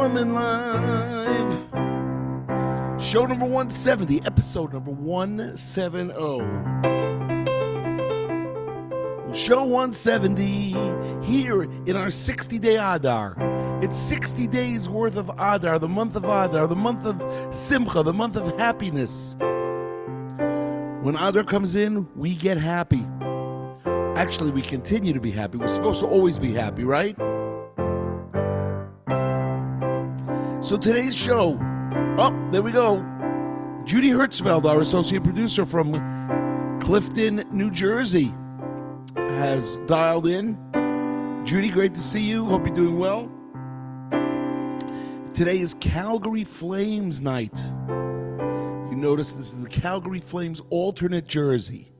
Solomon Live. Show number 170, episode number 170. Show 170 here in our 60-day Adar. It's 60 days worth of Adar, the month of Adar, the month of Simcha, the month of happiness. When Adar comes in, we get happy. Actually, we continue to be happy. We're supposed to always be happy, right? So today's show, oh, there we go. Judy Hertzfeld, our associate producer from Clifton, New Jersey, has dialed in. Judy, great to see you. Hope you're doing well. Today is Calgary Flames night. You notice this is the Calgary Flames alternate jersey.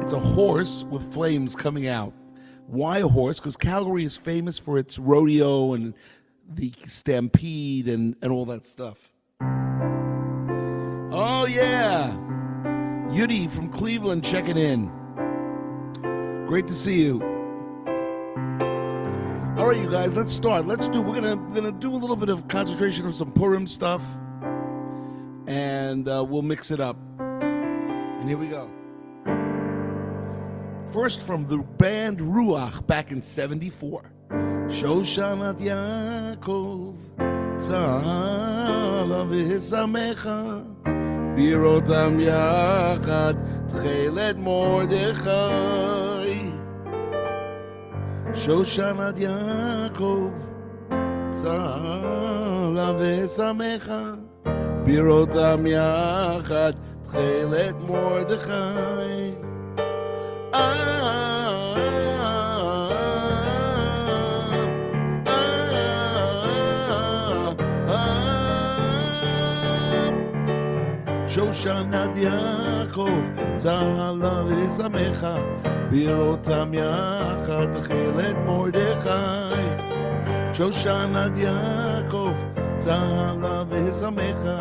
It's a horse with flames coming out. Why a horse? Because Calgary is famous for its rodeo and the stampede and all that stuff. Oh yeah, Yudi from Cleveland checking in. Great to see you. All right, you guys, let's start. We're gonna do a little bit of concentration of some Purim stuff, and we'll mix it up. And here we go. First, from the band Ruach back in '74. Shoshanat Yaakov, Tzala v'Samecha, Birotam Yachad, Tchelet Mordechai. Shoshanat Yaakov, Tzala v'Samecha, Birotam Yachad, Tchelet Mordechai. Shoshanat Yaakov, Tzala v'Samecha, Birotam Yachad, Tchelet Mordechai. Shoshanat Yaakov, Tzala v'Samecha,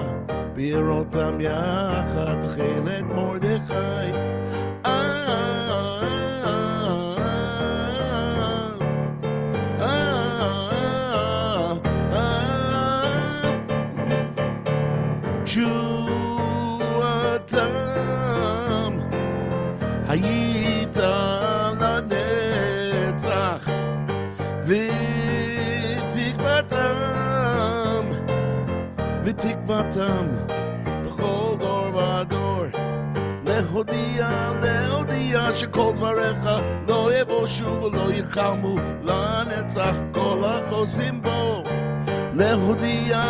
Birotam Yachad, Tchelet Mordechai. Hayita lanetzach v'tikvatam b'chol dor v'ador lehodia shekol dvarecha lo yevoshu v'lo yichalmu lanetzach kol hachosim bo lehodia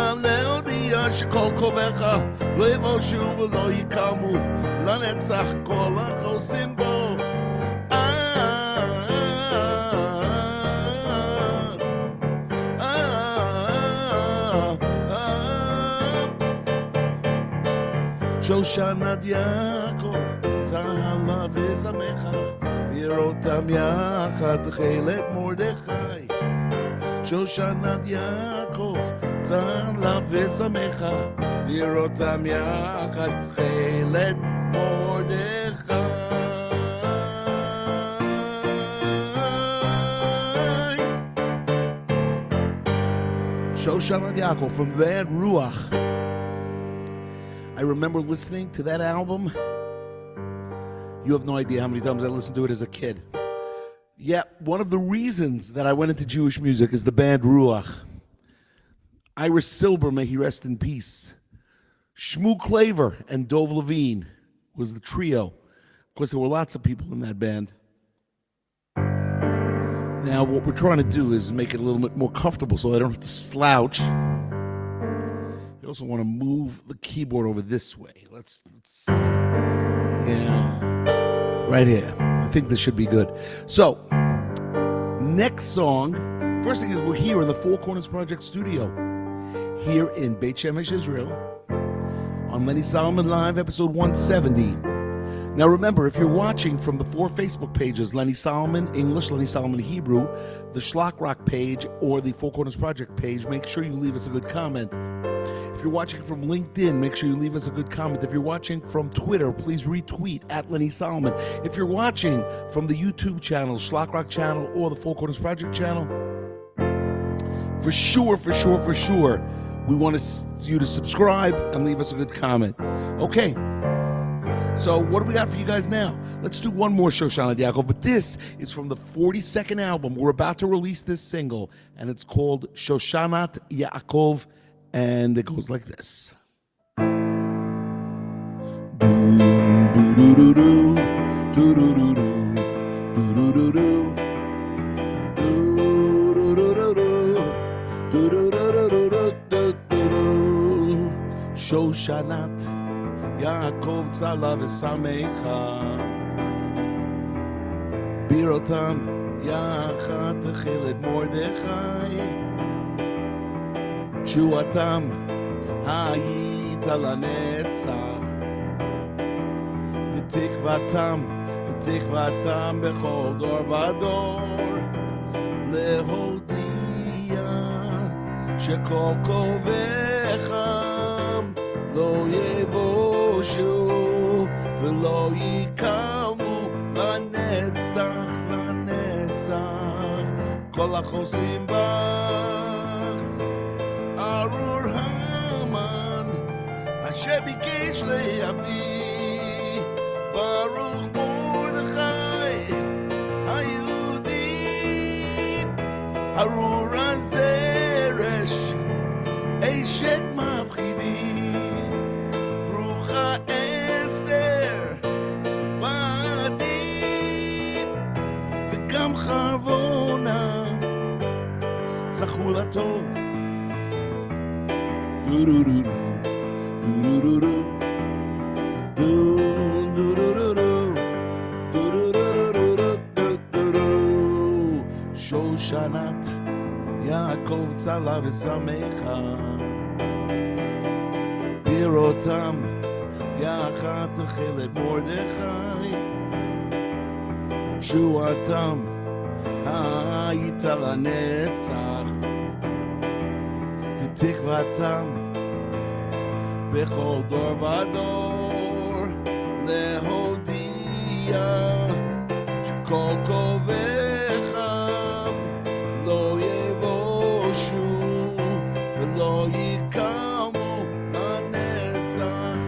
shekol kovecha lo yevoshu v'lo yichalmu lanetzach kol hachosim bo. Shoshanat Yaakov, Tzala v'Samecha, Birotam Yachad, Tchelet Mordechai. Shoshanat Yaakov, Tzala v'Samecha, Birotam Yachad, Tchelet Mordechai. Shoshanat Yaakov from Banned Ruth. I remember listening to that album. You have no idea how many times I listened to it as a kid. Yeah, one of the reasons that I went into Jewish music is the band Ruach. Iris Silber, may he rest in peace. Shmoo Claver and Dov Levine was the trio. Of course, there were lots of people in that band. Now, what we're trying to do is make it a little bit more comfortable so I don't have to slouch. I also want to move the keyboard over this way. Let's right here. I think this should be good. So, next song. First thing is we're here in the Four Corners Project studio here in Beit Shemesh, Israel, on Lenny Solomon Live, episode 170. Now remember, if you're watching from the 4 Facebook pages, Lenny Solomon English, Lenny Solomon Hebrew, the Shlock Rock page, or the Four Corners Project page, make sure you leave us a good comment. If you're watching from LinkedIn, make sure you leave us a good comment. If you're watching from Twitter, please retweet at Lenny Solomon. If you're watching from the YouTube channel, Shlock Rock channel, or the Four Corners Project channel, for sure, we want you to subscribe and leave us a good comment. Okay, so what do we got for you guys now? Let's do one more Shoshanat Yaakov, but this is from the 42nd album. We're about to release this single, and it's called Shoshanat Yaakov, and it goes like this. Shoshanat Yaakov tzala v'samecha birotam yachad techil et Mordechai Shuatam hayita lanetzach v'tikvatam bechol dor vador lehodia shekol kovecham lo yevoshu v'lo yikamu lanetzach kol hachosim bach arur haman asher bikesh le'abdi Baruch Mordechai hayudi arur hazeresh eshet mafchidi brucha Esther ba'adi v'gam Charvona zachur latov du-du-du-du du-du-du-du Shoshanat Yaakov tzala v'samecha birotam yachad techil et Mordechai Shuatam hayita lanetzach v'tikvatam bechol dor vador lehodia shekol kovecham lo yevoshu v'lo yikamu lanetzach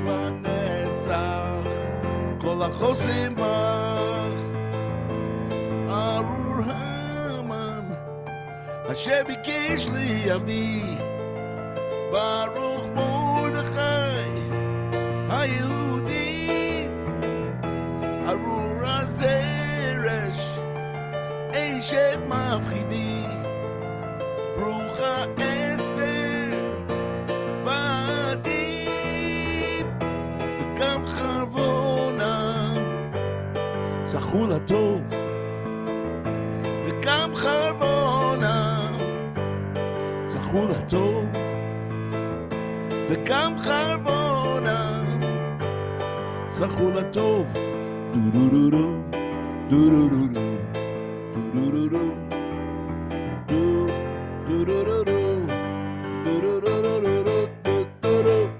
kol hachosim bach arur haman asher bikesh li'abdi Baruch Mordechai hayudi arur hazeresh eshet mafchidi brucha Esther ba'adi v'gam Charvona zachur latov v'gam Charvona zachur latov v'gam Charvona zachur latov du-du-du-du du-du-du-du du-du-du-du du-du-du-du-du.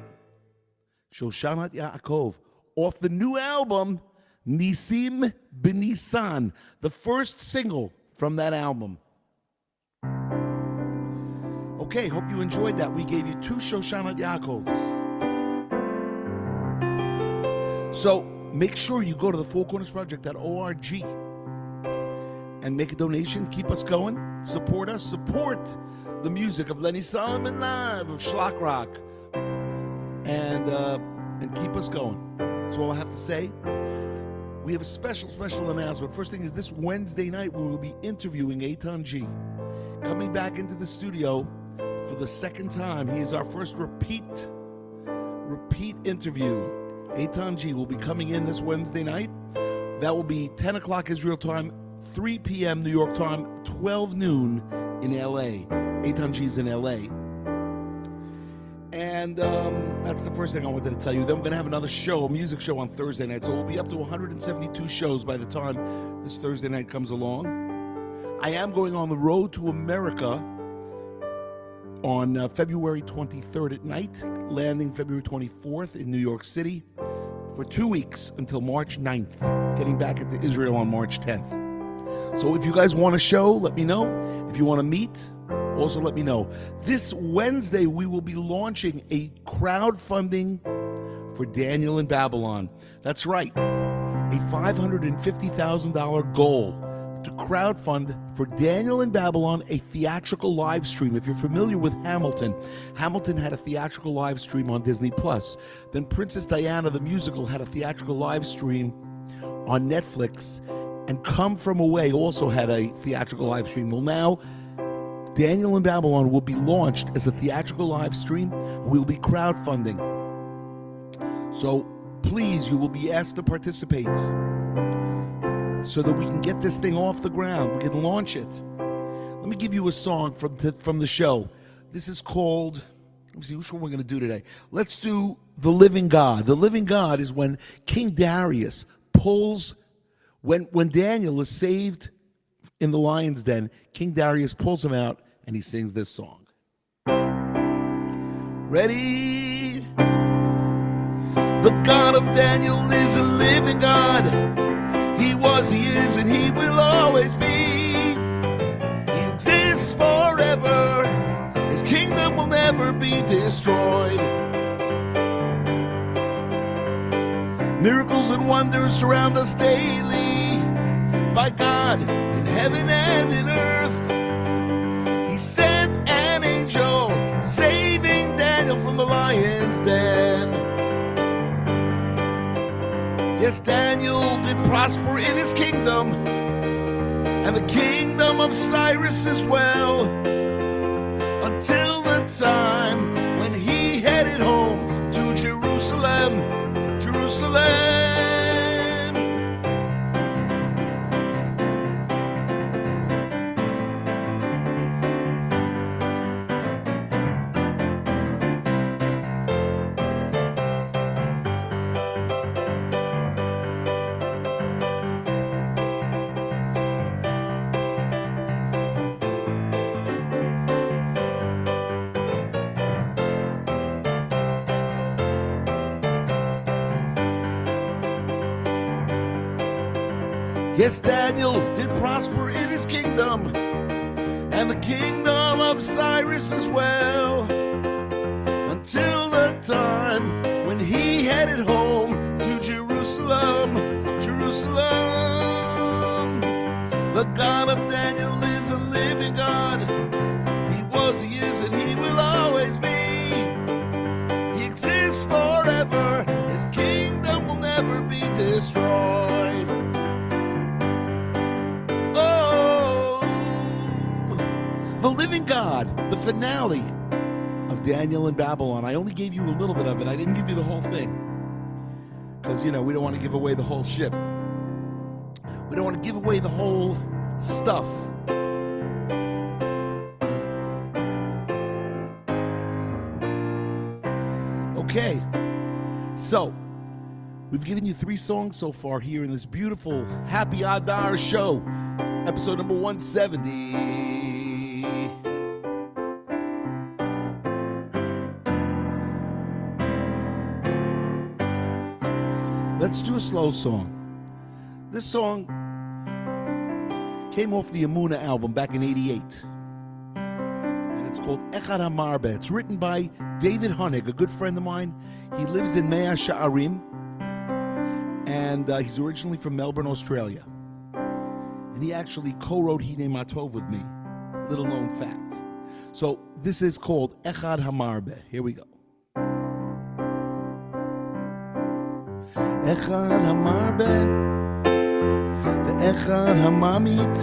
Shoshanat Yaakov off the new album Nisim B'Nisan, the first single from that album. Okay, hope you enjoyed that. We gave you 2 Shoshanat Yaakovs. So make sure you go to the fourcornersproject.org and make a donation. Keep us going. Support us. Support the music of Lenny Solomon Live, of Schlock Rock, and keep us going. That's all I have to say. We have a special announcement. First thing is this Wednesday night we will be interviewing Eitan G. Coming back into the studio for the second time. He is our first repeat interview. Eitan G will be coming in this Wednesday night. That will be 10 o'clock Israel time, 3 p.m. New York time, 12 noon in LA. Eitan G's in LA. And that's the first thing I wanted to tell you. Then we're going to have another show, a music show on Thursday night. So we'll be up to 172 shows by the time this Thursday night comes along. I am going on the road to America on February 23rd at night, landing February 24th in New York City for 2 weeks until March 9th, getting back into Israel on March 10th. So if you guys want a show, let me know. If you want to meet, also let me know. This Wednesday, we will be launching a crowdfunding for Daniel in Babylon. That's right, a $550,000 goal to crowdfund for Daniel in Babylon, a theatrical live stream. If you're familiar with Hamilton, Hamilton had a theatrical live stream on Disney+. Then Princess Diana, the musical, had a theatrical live stream on Netflix. And Come From Away also had a theatrical live stream. Well, now, Daniel in Babylon will be launched as a theatrical live stream. We'll be crowdfunding. So please, you will be asked to participate so that we can get this thing off the ground. We can launch it. Let me give you a song from the show. This is called, let me see, which one we're going to do today. Let's do The Living God. The Living God is when King Darius pulls, when Daniel is saved in the lion's den, King Darius pulls him out and he sings this song. Ready? The God of Daniel is a living God. He was, he is, and he will always be. He exists forever. His kingdom will never be destroyed. Miracles and wonders surround us daily. By God, in heaven and in earth, he sent an angel, saving Daniel from the lion's den. Yes, Daniel did prosper in his kingdom, and the kingdom of Cyrus as well, until the time when he headed home to Jerusalem, Jerusalem. Yes, Daniel did prosper in his kingdom, and the kingdom of Cyrus as well, until the time when he headed home to Jerusalem, Jerusalem. The God of Daniel is a living God. He was, he is, and he will always be. He exists forever. His kingdom will never be destroyed. The Living God, the finale of Daniel in Babylon. I only gave you a little bit of it. I didn't give you the whole thing. Because, we don't want to give away the whole ship. We don't want to give away the whole stuff. Okay. So, we've given you 3 songs so far here in this beautiful Happy Adar show. Episode number 170. Let's do a slow song. This song came off the Amuna album back in '88. And it's called Echad HaMarbe. It's written by David Honig, a good friend of mine. He lives in Mea Sha'arim. And he's originally from Melbourne, Australia. And he actually co-wrote Hine Matov with me. Little known fact. So this is called Echad HaMarbe. Here we go. Echad HaMarbe Ve'echad HaMamit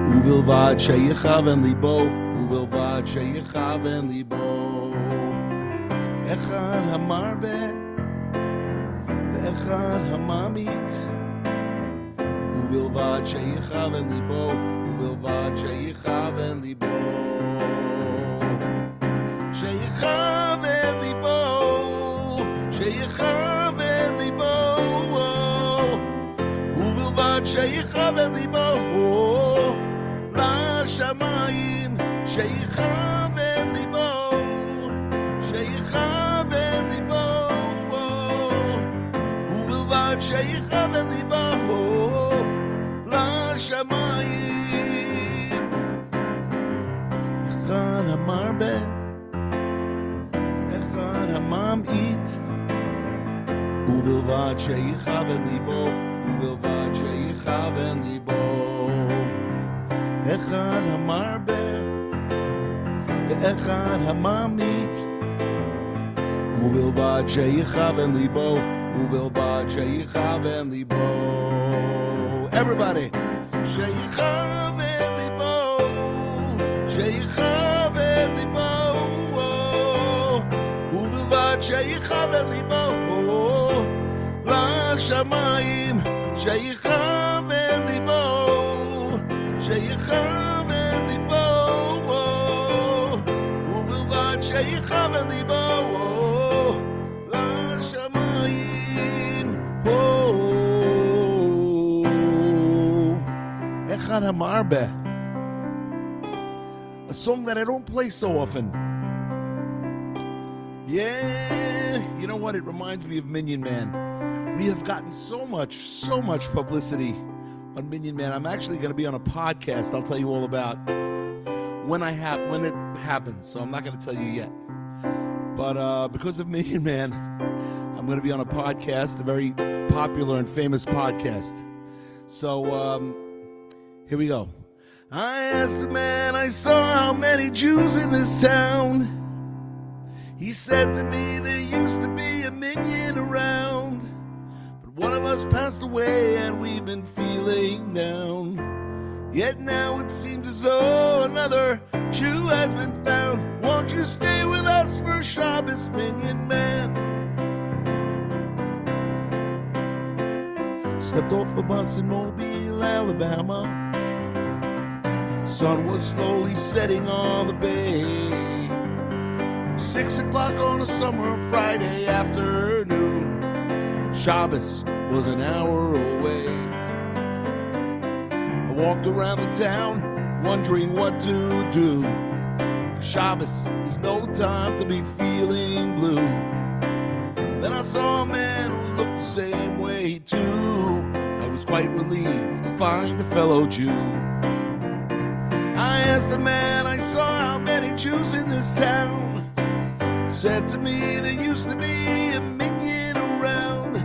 Uvilvad sheyichaven libo Uvilvad sheyichaven libo Echad HaMarbe Ve'echad HaMamit Uvilvad sheyichaven libo Uvilvad sheyichaven libo Sheyichaven libo Sheyichaven libo Uvilvad sheyichaven libo L'shamayim Sheyichaven libo Sheyichaven libo Uvilvad sheyichaven libo L'shamayim Echad hamarbe, echad hamamit, uvilvad sheyichaven libo, uvilvad sheyichaven libo. Echad hamarbe, ve'echad hamamit, uvilvad sheyichaven libo, uvilvad sheyichaven libo. Everybody, sheyichaven libo, sheyichaven libo, uvilvad sheyichaven libo, la shamayim, sheyichaven libo, sheyichaven libo, uvilvad sheyichaven libo, la shamayim. Echad hamarbe, a song that I don't play so often. Yeah, you know what? It reminds me of Minion Man. We have gotten so much publicity on Minion Man. I'm actually going to be on a podcast I'll tell you all about when it happens, so I'm not going to tell you yet. But because of Minion Man, I'm going to be on a podcast, a very popular and famous podcast. So here we go. I asked the man I saw how many Jews in this town. He said to me there used to be a minion around, but one of us passed away and we've been feeling down. Yet now it seems as though another Jew has been found. Won't you stay with us for Shabbos, Minion Man? Stepped off the bus in Mobile, Alabama. Sun was slowly setting on the bay. It was 6 o'clock on a summer Friday afternoon. Shabbos was an hour away. I walked around the town wondering what to do. Shabbos is no time to be feeling blue. Then I saw a man who looked the same way too. I was quite relieved to find a fellow Jew. I asked the man I saw how many Jews in this town. Said to me there used to be a minion around.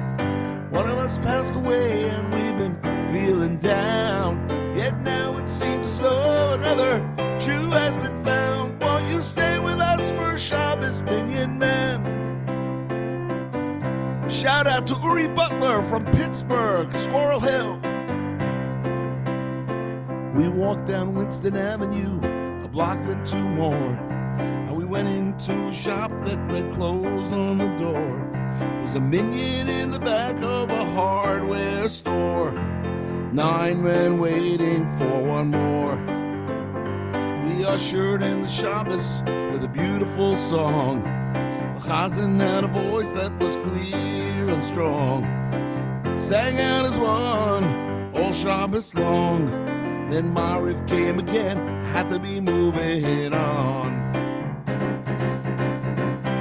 One of us passed away and we've been feeling down. Yet now it seems as though another Jew has been found. Won't you stay with us for Shabbos, Minion Man? Shout out to Uri Butler from Pittsburgh, Squirrel Hill. We walked down Winston Avenue, a block then two more, and we went into a shop that read closed on the door. There was a minion in the back of a hardware store. 9 men waiting for one more. We ushered in the Shabbos with a beautiful song. The Chazan had a voice that was clear and strong. Sang out as one all Shabbos long. Then Mariv came again, had to be moving on.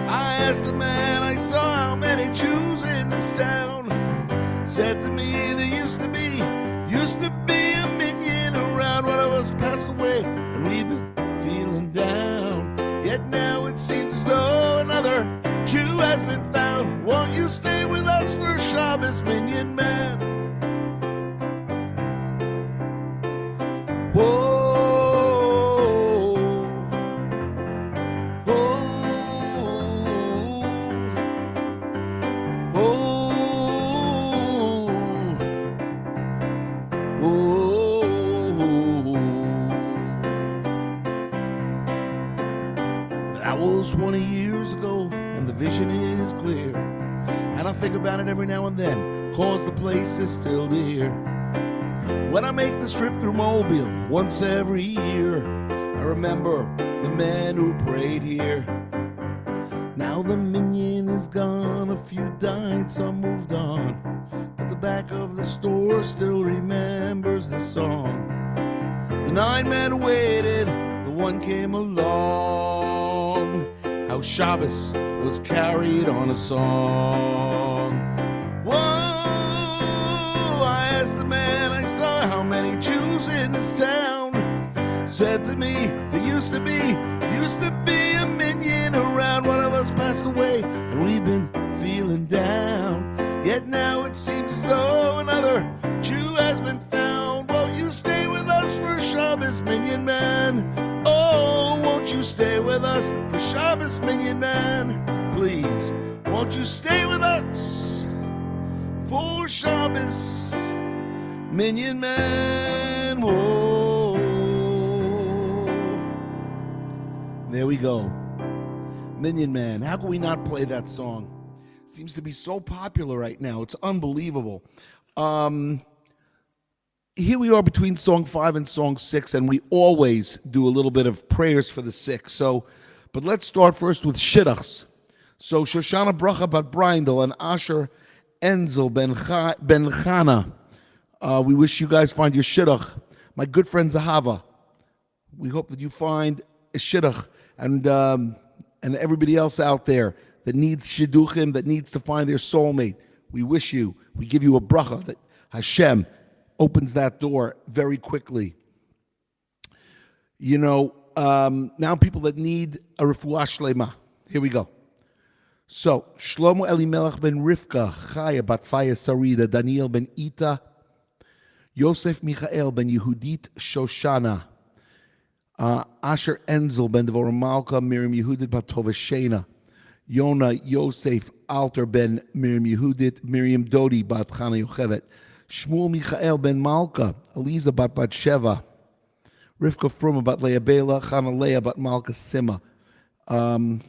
I asked the man I saw how many Jews in this town. Said to me there used to be a minion around. One of us passed away and we've been feeling down. Yet now it seems as though another Jew has been found. Won't you stay with us for Shabbos, Minion Man? Whoa. That was 20 years ago, and the vision is clear. And I think about it every now and then, cause the place is still dear. When I make this trip through Mobile once every year, I remember the men who prayed here. Now the minion is gone, a few died, some moved on, but the back of the store still remembers the song. The 9 men waited, the one came along. How Shabbos was carried on a song. Whoa, I asked the man I saw how many Jews in this town. Said to me, there used to be Used to be a minion around, one of us passed away, and we've been feeling down. Yet now it seems as though another Jew has been found. Won't you stay with us for Shabbos, Minion Man? Oh, won't you stay with us for Shabbos, Minion Man? Please, won't you stay with us for Shabbos, Minion Man? Whoa. There we go. Minion Man. How can we not play that song? Seems to be so popular right now. It's unbelievable. Here we are between song 5 and song 6, and we always do a little bit of prayers for the sick. But let's start first with Shidduchs. So Shoshana Bracha bat Brindle and Asher Enzel ben Chana. We wish you guys find your Shidduch. My good friend Zahava. We hope that you find a Shidduch, and everybody else out there that needs shidduchim, that needs to find their soulmate. We wish you, we give you a bracha that Hashem opens that door very quickly. You know, now people that need a refuah shlema. Here we go. So, Shlomo Elimelech ben Rivka, Chaya bat Faya Sarida, Daniel ben Ita, Yosef Michael ben Yehudit Shoshana, Asher Enzel ben Devorah Malka, Miriam Yehudit bat Tovashena, Yona Yosef Alter ben Miriam Yehudit, Miriam Dodi bat Chana Yochevet, Shmuel Michael ben Malka, Eliza bat Sheva, Rivka Fruma bat Leah Bela, Chana Leah bat Malka Sima, Tzvi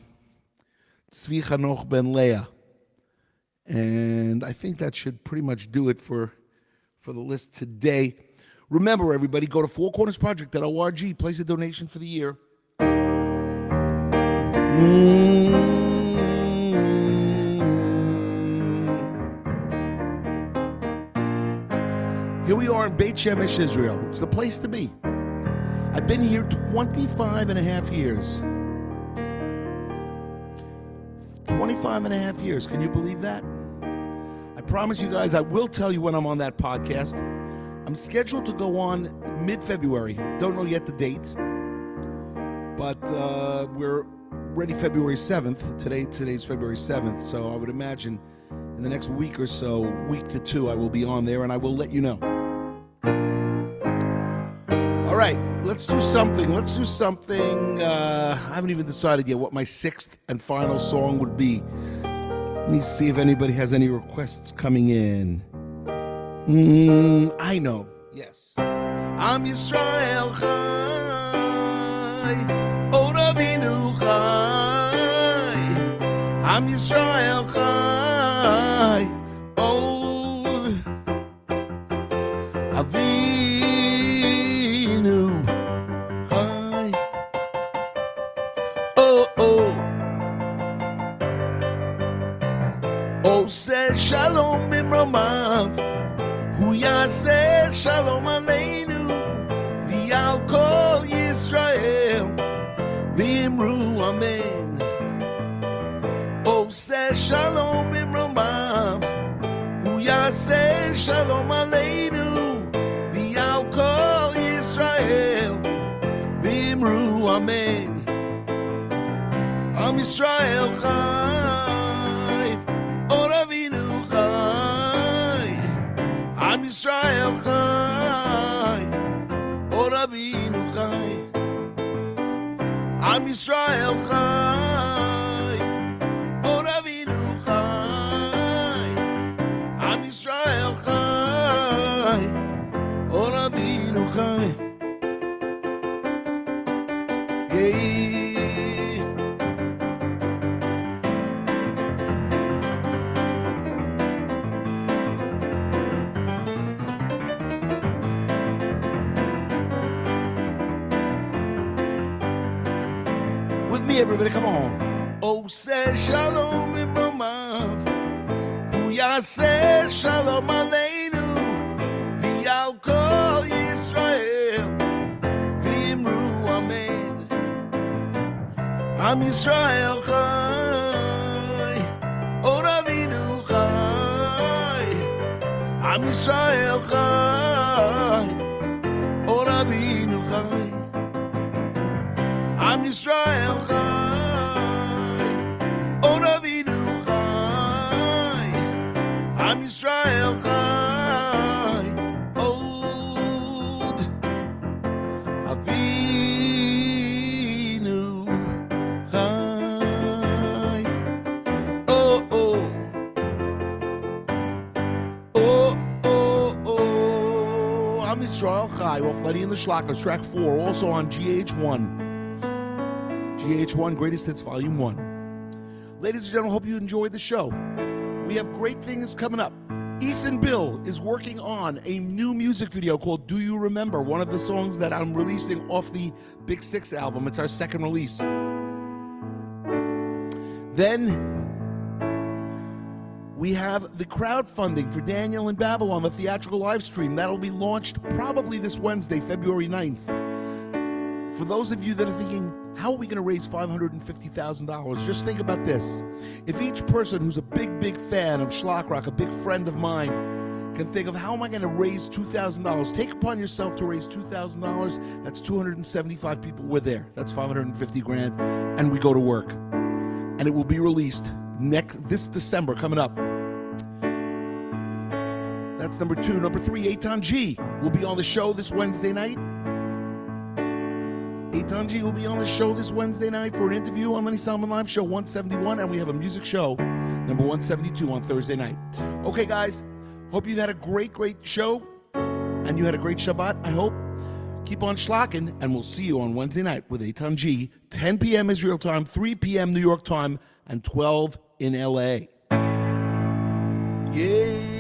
Chanoch ben Leah. And I think that should pretty much do it for the list today. Remember, everybody, go to fourcornersproject.org, place a donation for the year. Here we are in Beit Shemesh, Israel. It's the place to be. I've been here 25 and a half years. 25 and a half years. Can you believe that? I promise you guys, I will tell you when I'm on that podcast. I'm scheduled to go on mid-February. Don't know yet the date. But we're ready February 7th. Today's February 7th. So I would imagine in the next week or so, week to 2, I will be on there and I will let you know. All right, let's do something. I haven't even decided yet what my 6th and final song would be. Let me see if anybody has any requests coming in. I know. Yes. Am Yisrael Chai, O Rabbeinu Chai. Am Yisrael Chai, O Avinu Chai. Oh, says Shalom Imromav. Hu Yaseh Shalom Aleinu V'al Kol Yisrael V'imru Amen. Oh, say Shalom Imromav Hu Yaseh Shalom Aleinu V'al Kol Yisrael V'imru Amen. Am Yisrael Chai, O Ravinu Chai. Am Yisrael Chai, O Rabbeinu Chai. Am Yisrael Chai, O Rabbeinu Chai. Am Yisrael Chai, O Rabbeinu Chai. Yeah. Everybody, come on. Oh, say Shalom Imromav, Hu Yaseh Shalom Aleinu, V'al Kol Yisrael, V'imru Amen. Am Yisrael Chai, O Ravinu Chai. Am Yisrael Chai, O Ravinu Chai. Am Am Yisrael Chai, Od Avinu Chai, Am Yisrael Chai, Od Avinu Chai. Oh, oh. Oh, oh, oh. Am Yisrael Chai off Lenny and the Schlackers, track 4, also on GH1. GH1 Greatest Hits Volume 1. Ladies and gentlemen, hope you enjoyed the show. We have great things coming up. Ethan Bill is working on a new music video called Do You Remember, one of the songs that I'm releasing off the Big Six album. It's our second release. Then we have the crowdfunding for Daniel and Babylon, the theatrical live stream. That'll be launched probably this Wednesday, February 9th. For those of you that are thinking, how are we going to raise $550,000? Just think about this. If each person who's a big, big fan of Schlock Rock, a big friend of mine, can think of how am I going to raise $2,000, take upon yourself to raise $2,000. That's 275 people. We're there. That's 550 grand, and we go to work. And it will be released this December, coming up. That's number 2. Number 3, Eitan G will be on the show this Wednesday night. Eitan G will be on the show this Wednesday night for an interview on Lenny Salmon Live, show 171, and we have a music show, number 172, on Thursday night. Okay, guys, hope you've had a great, great show, and you had a great Shabbat, I hope. Keep on schlocking, and we'll see you on Wednesday night with Eitan G, 10 p.m. Israel time, 3 p.m. New York time, and 12 in L.A. Yeah.